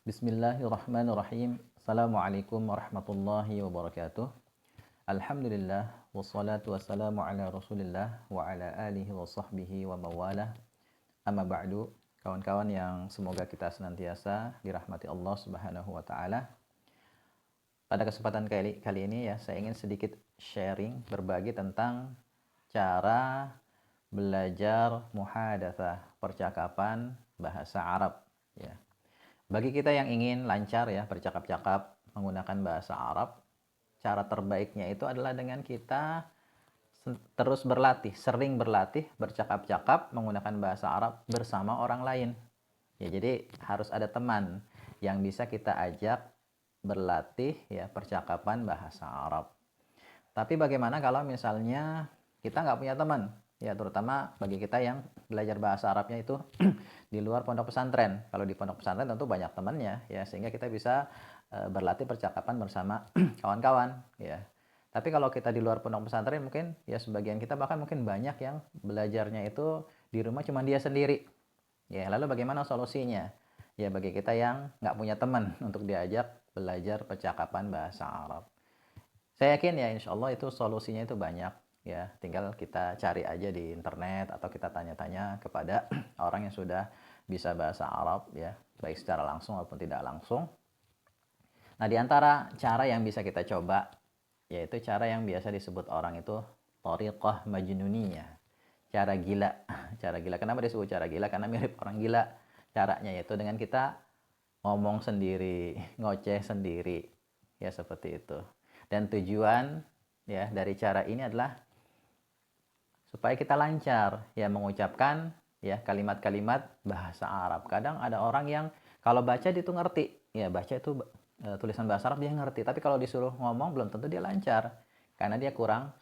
Bismillahirrahmanirrahim. Assalamualaikum warahmatullahi wabarakatuh. Alhamdulillah wassalatu wassalamu ala Rasulillah wa ala alihi wa sahbihi wa mawalah. Amma ba'du. Kawan-kawan yang semoga kita senantiasa dirahmati Allah Subhanahu wa taala. Pada kesempatan kali ini ya, saya ingin sedikit sharing, berbagi tentang cara belajar muhadatsah, percakapan bahasa Arab ya. Bagi kita yang ingin lancar ya bercakap-cakap menggunakan bahasa Arab, cara terbaiknya itu adalah dengan kita terus berlatih, sering berlatih bercakap-cakap menggunakan bahasa Arab bersama orang lain. Ya, jadi harus ada teman yang bisa kita ajak berlatih ya percakapan bahasa Arab. Tapi bagaimana kalau misalnya kita nggak punya teman? Ya, terutama bagi kita yang belajar bahasa Arabnya itu di luar pondok pesantren. Kalau di pondok pesantren tentu banyak temannya ya, sehingga kita bisa berlatih percakapan bersama kawan-kawan ya. Tapi kalau kita di luar pondok pesantren mungkin ya sebagian kita bahkan mungkin banyak yang belajarnya itu di rumah cuma dia sendiri. Ya, lalu bagaimana solusinya? Ya, bagi kita yang nggak punya teman untuk diajak belajar percakapan bahasa Arab. Saya yakin ya insya Allah itu solusinya itu banyak ya, tinggal kita cari aja di internet atau kita tanya-tanya kepada orang yang sudah bisa bahasa Arab ya, baik secara langsung maupun tidak langsung. Nah, di antara cara yang bisa kita coba yaitu cara yang biasa disebut orang itu thariqah majnuniyah, cara gila. Cara gila, kenapa disebut cara gila? Karena mirip orang gila. Caranya yaitu dengan kita ngomong sendiri, ngoceh sendiri ya, seperti itu. Dan tujuan ya dari cara ini adalah supaya kita lancar ya mengucapkan ya kalimat-kalimat bahasa Arab. Kadang ada orang yang kalau baca dia tuh ngerti, ya baca itu tulisan bahasa Arab dia ngerti, tapi kalau disuruh ngomong belum tentu dia lancar karena dia kurang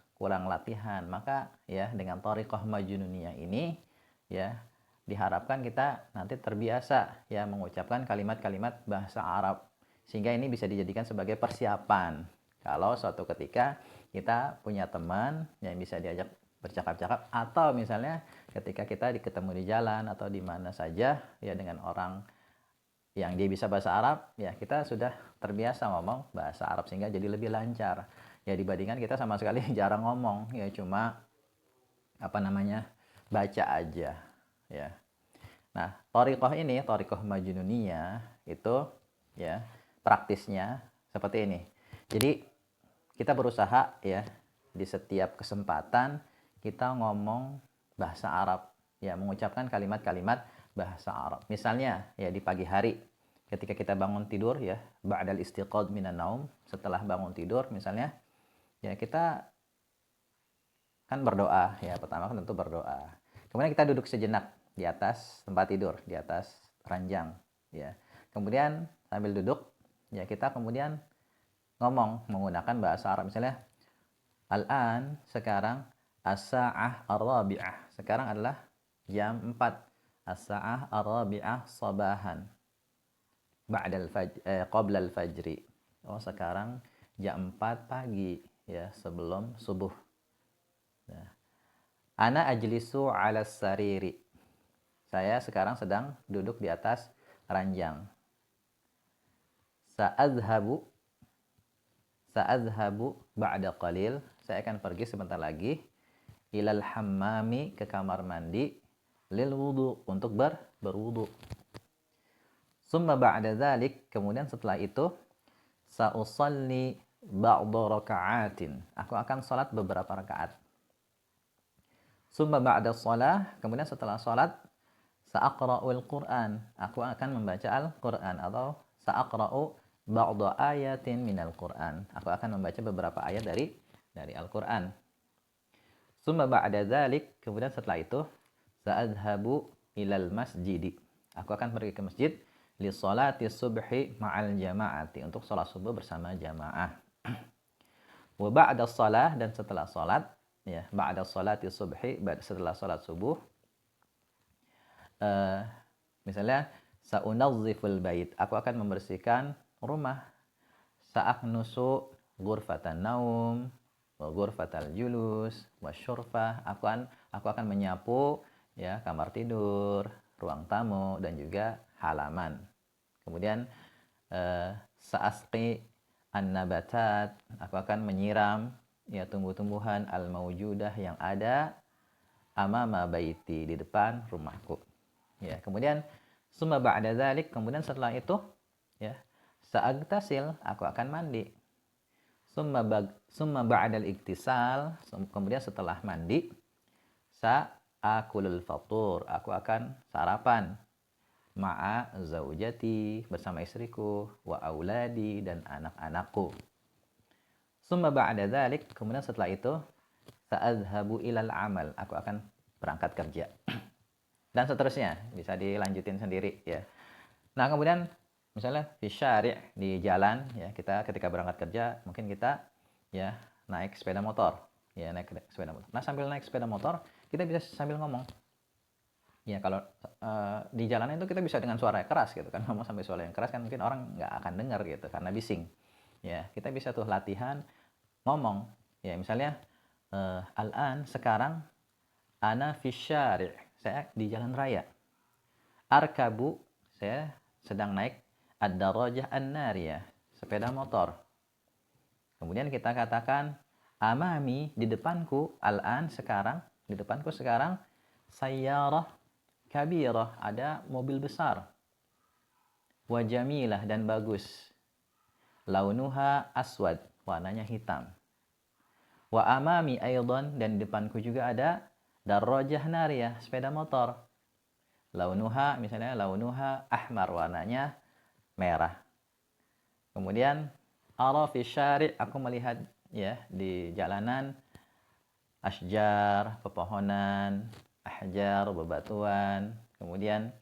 latihan. Maka ya dengan thariqah majnuniyah ini ya diharapkan kita nanti terbiasa ya mengucapkan kalimat-kalimat bahasa Arab, sehingga ini bisa dijadikan sebagai persiapan kalau suatu ketika kita punya teman yang bisa diajak bercakap-cakap, atau misalnya ketika kita ketemu di jalan atau di mana saja ya dengan orang yang dia bisa bahasa Arab, ya kita sudah terbiasa ngomong bahasa Arab sehingga jadi lebih lancar ya dibandingkan kita sama sekali jarang ngomong ya, cuma baca aja ya. Nah, thariqah ini, thariqah majnuniyah itu ya praktisnya seperti ini. Jadi kita berusaha ya di setiap kesempatan kita ngomong bahasa Arab ya, mengucapkan kalimat-kalimat bahasa Arab. Misalnya ya di pagi hari ketika kita bangun tidur ya, ba'dal istiqadh minan naum, setelah bangun tidur misalnya ya kita kan berdoa ya, pertama kan tentu berdoa. Kemudian kita duduk sejenak di atas tempat tidur, di atas ranjang ya. Kemudian sambil duduk ya kita kemudian ngomong menggunakan bahasa Arab, misalnya al-an, sekarang as-sa'ah ar-rabi'ah, sekarang adalah jam 4, as-sa'ah ar-rabi'ah sabahan ba'dal qabla al-fajri, oh sekarang jam 4 pagi ya sebelum subuh. Nah, ana ajlisu 'ala sariri, saya sekarang sedang duduk di atas ranjang. Sa'adhabu ba'da qalil, saya akan pergi sebentar lagi, ilal hammami, ke kamar mandi, lil wudu, untuk berwudu. Summa ba'da dzalik, kemudian setelah itu, sa'usalli ba'da raka'atin, aku akan salat beberapa rakaat. Summa ba'da shalah, kemudian setelah salat, sa'aqra'ul Qur'an, aku akan membaca Al-Qur'an, atau sa'aqra'u ba'da ayatin minal Qur'an, aku akan membaca beberapa ayat dari Al-Qur'an. Summa ba'da dzalik, kemudian setelah itu sa'adhabu ilal masjid, aku akan pergi ke masjid, li sholati subhi ma'al jama'ati, untuk salat subuh bersama jamaah. Wa ba'da shalah, dan setelah salat ya, ba'da sholati subhi, setelah salat subuh, misalnya sa'unazziful bait, aku akan membersihkan rumah. Sa'aknusu ghurfatan naum wa ghurfatal julus wa syurfah, aku akan menyapu ya kamar tidur, ruang tamu, dan juga halaman. Kemudian Sa'asqi an-nabatat, aku akan menyiram ya tumbuh-tumbuhan al-mawjudah yang ada amama baiti, di depan rumahku. Ya, kemudian summa ba'da dzalik, kemudian setelah itu ya, sa'agtasil, aku akan mandi. Summa ba'dal iktisal, kemudian setelah mandi, sa'akulul fatur, aku akan sarapan ma'a zaujati, bersama istriku, wa auladi, dan anak-anakku. Summa ba'da dzalik, kemudian setelah itu sa'adhabu ilal amal, aku akan berangkat kerja. Dan seterusnya, bisa dilanjutin sendiri ya. Nah, kemudian misalnya fi syari' di jalan ya, kita ketika berangkat kerja mungkin kita ya naik sepeda motor. Ya, naik sepeda motor. Nah, sambil naik sepeda motor, kita bisa sambil ngomong. Ya, kalau di jalanan itu kita bisa dengan suara yang keras gitu kan. Ngomong sampai suara yang keras kan mungkin orang nggak akan dengar gitu karena bising. Ya, kita bisa tuh latihan ngomong. Ya, misalnya al-an, sekarang, ana fi syari', saya di jalan raya. Arkabu, saya sedang naik ad-darajah an-nariyah, sepeda motor. Kemudian kita katakan amami, di depanku, al-an, sekarang, di depanku sekarang, sayyarah kabirah, ada mobil besar. Wa jamilah, dan bagus. Launuha aswad, warnanya hitam. Wa amami aydan, dan di depanku juga ada darajah nariyah, sepeda motor. Launuha, misalnya launuha ahmar, warnanya merah. Kemudian ara fi syari', aku melihat ya di jalanan asjar, pepohonan, ahjar, bebatuan. Kemudian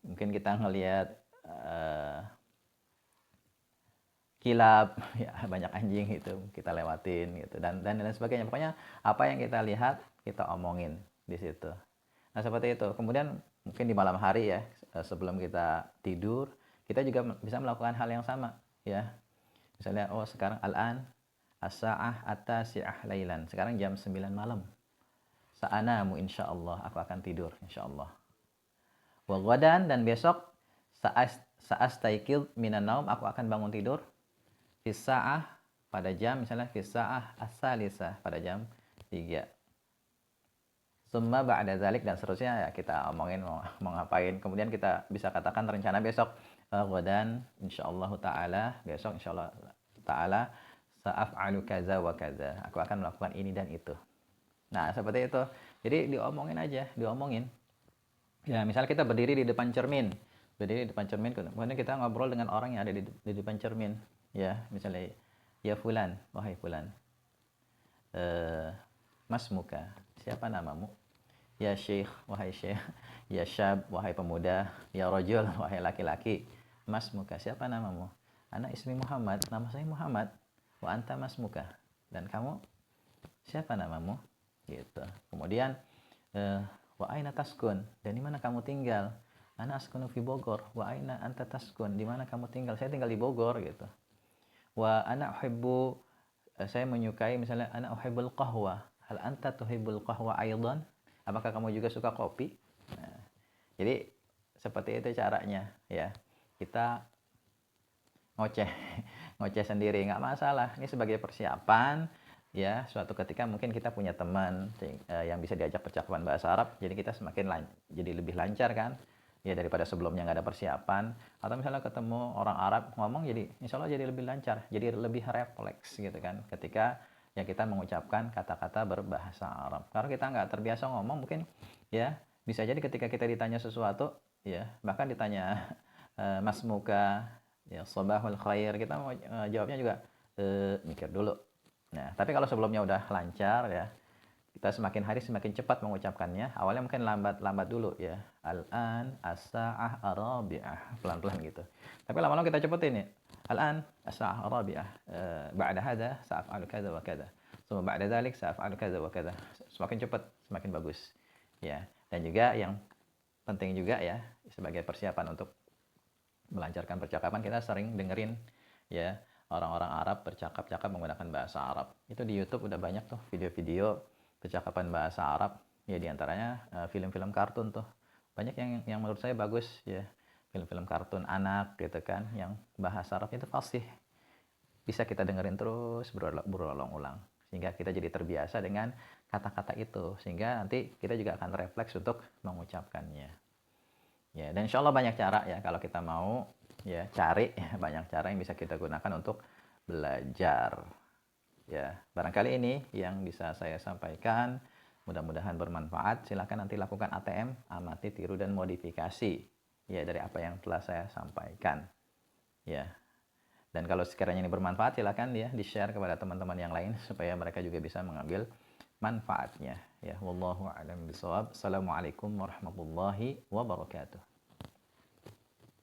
mungkin kita ngelihat kilap, ya banyak anjing gitu, kita lewatin gitu, dan lain sebagainya. Pokoknya apa yang kita lihat kita omongin di situ. Nah, seperti itu. Kemudian mungkin di malam hari ya, sebelum kita tidur, kita juga bisa melakukan hal yang sama ya. Misalnya, oh sekarang al-an as-sa'ah at-tasi'ah lailan. Sekarang jam 9 malam. Sa'anamu insyaallah, aku akan tidur insyaallah. Wa ghadan, dan besok sa'astaikid minan naum, aku akan bangun tidur fisa'ah, pada jam misalnya fisa'ah as-salisah, pada jam 3. Summa ba'da zalik, dan seterusnya ya kita omongin mau ngapain. Kemudian kita bisa katakan rencana besok, ghadan insyaallah taala, besok insyaallah taala sa'af'alu kaza wa kaza, aku akan melakukan ini dan itu. Nah, seperti itu. Jadi diomongin aja, diomongin. Ya, misalnya kita berdiri di depan cermin. Berdiri di depan cermin, kemudian kita ngobrol dengan orang yang ada di depan cermin. Ya, misalnya, ya fulan, wahai fulan. Mas muka, siapa namamu? Ya syekh, wahai syekh. Ya syab, wahai pemuda. Ya rajul, wahai laki-laki. Mas muka, siapa namamu? Ana ismi Muhammad, nama saya Muhammad. Wa anta mas muka, dan kamu siapa namamu? Gitu. Kemudian wa aina taskun, dan di mana kamu tinggal? Ana askunu fi Bogor. Wa aina anta taskun, di mana kamu tinggal? Saya tinggal di Bogor gitu. Wa ana uhibbu, saya menyukai, misalnya ana uhibbul qahwa. Hal anta tuhibbul qahwa aidan? Apakah kamu juga suka kopi? Nah, jadi seperti itu caranya ya. Kita ngoceh ngoceh sendiri nggak masalah. Ini sebagai persiapan ya, suatu ketika mungkin kita punya teman yang bisa diajak percakapan bahasa Arab, jadi kita jadi lebih lancar kan ya, daripada sebelumnya nggak ada persiapan. Atau misalnya ketemu orang Arab ngomong, jadi insya Allah jadi lebih lancar, jadi lebih refleks gitu kan ketika ya kita mengucapkan kata-kata berbahasa Arab. Kalau kita nggak terbiasa ngomong, mungkin ya bisa jadi ketika kita ditanya sesuatu ya, bahkan ditanya mas muka ya sobahul khair, kita mau jawabnya juga mikir dulu. Nah, tapi kalau sebelumnya udah lancar ya, kita semakin hari semakin cepat mengucapkannya. Awalnya mungkin lambat dulu ya. Al-an as-sa'ah arabi'ah, pelan-pelan gitu. Tapi lama-lama kita cepetin ya. Al-an as-sa'ah arabi'ah. Ba'da hadza sa'af'alu kadza wa kadza. Tsumma ba'da dzalik sa'af'alu kadza wa kadza. Semakin cepat semakin bagus. Ya. Dan juga yang penting juga ya, sebagai persiapan untuk melancarkan percakapan, kita sering dengerin ya orang-orang Arab bercakap-cakap menggunakan bahasa Arab. Itu di YouTube udah banyak tuh video-video percakapan bahasa Arab ya, diantaranya film-film kartun tuh banyak yang menurut saya bagus ya. film-film kartun anak gitu kan, yang bahasa Arab itu fasih. Bisa kita dengerin terus berulang-ulang. Sehingga kita jadi terbiasa dengan kata-kata itu. Sehingga nanti kita juga akan refleks untuk mengucapkannya. Ya, dan insya Allah banyak cara ya kalau kita mau ya cari ya, banyak cara yang bisa kita gunakan untuk belajar. Ya, barangkali ini yang bisa saya sampaikan. Mudah-mudahan bermanfaat. Silakan nanti lakukan ATM, amati, tiru, dan modifikasi ya dari apa yang telah saya sampaikan. Ya. Dan kalau sekiranya ini bermanfaat, silakan ya di-share kepada teman-teman yang lain supaya mereka juga bisa mengambil manfaatnya. Ya, wallahu a'lam bishawab. Assalamualaikum warahmatullahi wabarakatuh.